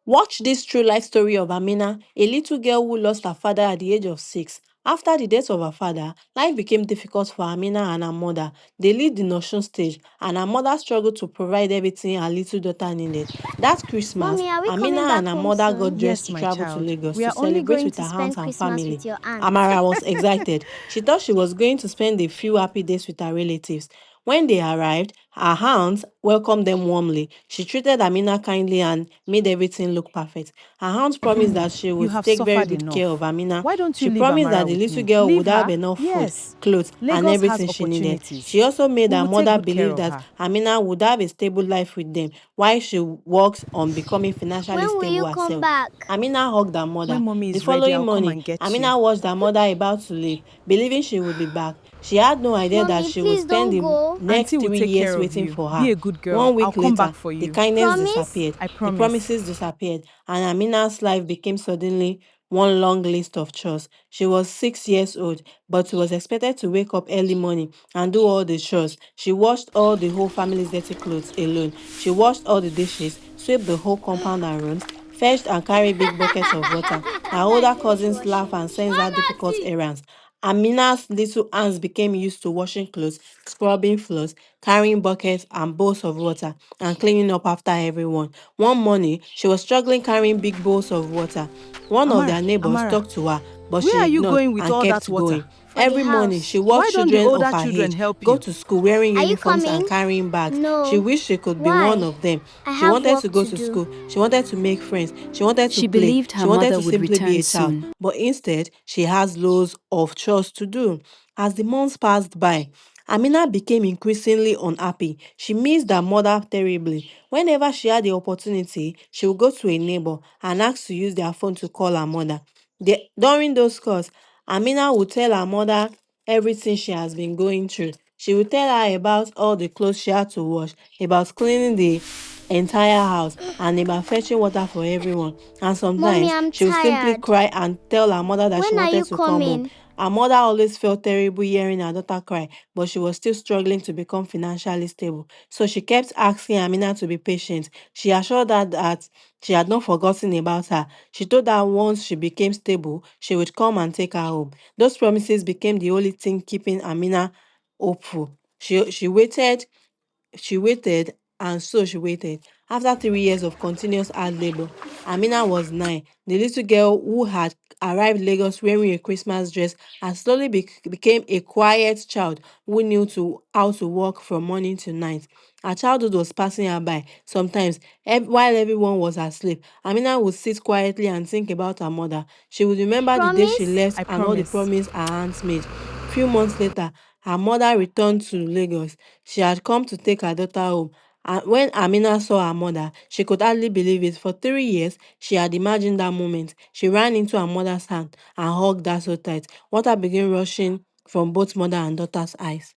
Watch this true life story of Amina, a little girl who lost her father at the age of 6. After the death of her father, life became difficult for Amina and her mother. They lived in Osun State, and her mother struggled to provide everything her little daughter needed. That Christmas, Mommy, are we Amina coming back and her home mother got soon? dressed Yes, to my travel to child. Lagos We to are only celebrate going with to her aunt Spend and Christmas family. with your aunt. Amara was excited. She thought she was going to spend a few happy days with her relatives. When they arrived, her aunt welcomed them warmly. She treated Amina kindly and made everything look perfect. Her aunt promised that she You would have take very suffered good care of enough. Amina. Why don't you She leave promised Amara that the with little me? girl Leave would have her? enough food, Yes. clothes, and Lagos has everything she needed. opportunities. She also made We her will take mother good care believe of that her. Amina would have a stable life with them while she works on becoming financially When will stable you come herself. back? Amina hugged her mother. When mommy The is ready, following I'll come morning, and get you. Amina watched her mother about to leave, believing she would be back. She had no idea that Mommy, she would please spend don't the go. next Auntie will 3 take years care of waiting you. for her. Be a good girl. 1 I'll week come later, back for the you. kindness Promise? disappeared, I the promise. promises disappeared, and Amina's life became suddenly one long list of chores. She was 6 years old, but she was expected to wake up early morning and do all the chores. She washed all the whole family's dirty clothes alone. She washed all the dishes, swept the whole compound and rooms, fetched and carried big buckets of water. Her older cousins laugh and sends her difficult errands. Amina's little hands became used to washing clothes, scrubbing floors, carrying buckets and bowls of water, and cleaning up after everyone. One morning, she was struggling carrying big bowls of water. One of their Amara, neighbors Amara, talked to her, but where she are you ignored going with and all that kept water? going. For the Every morning, she house. watched Why don't the children of older her children age help go you? to school wearing Are you uniforms and coming? carrying bags. She No. wished she could be one Why? of them. I She have wanted to work go to to do. school. She wanted to make friends. She wanted to She play. believed She her wanted mother to would simply be return a child. soon. But instead, she has loads of chores to do. As the months passed by, Amina became increasingly unhappy. She missed her mother terribly. Whenever she had the opportunity, she would go to a neighbor and ask to use their phone to call her mother. During those calls, Amina would tell her mother everything she has been going through. She would tell her about all the clothes she had to wash, about cleaning the entire house, and about fetching water for everyone. And Mommy, sometimes I'm she would simply tired. cry and tell her mother that she When are wanted you to come home. coming? Her mother always felt terrible hearing her daughter cry, but she was still struggling to become financially stable. So she kept asking Amina to be patient. She assured her that she had not forgotten about her. She told her once she became stable, she would come and take her home. Those promises became the only thing keeping Amina hopeful. She waited, and so she waited. After 3 years of continuous hard labor, Amina was 9. The little girl who had arrived Lagos wearing a Christmas dress had slowly became a quiet child who knew how to walk from morning to night. Her childhood was passing her by. Sometimes, while everyone was asleep, Amina would sit quietly and think about her mother. She would remember the day she Promise? left I and all the promise. promise her aunts made. Few months later, her mother returned to Lagos. She had come to take her daughter home. And when Amina saw her mother, she could hardly believe it. For 3 years, she had imagined that moment. She ran into her mother's hand and hugged her so tight. Water began rushing from both mother and daughter's eyes.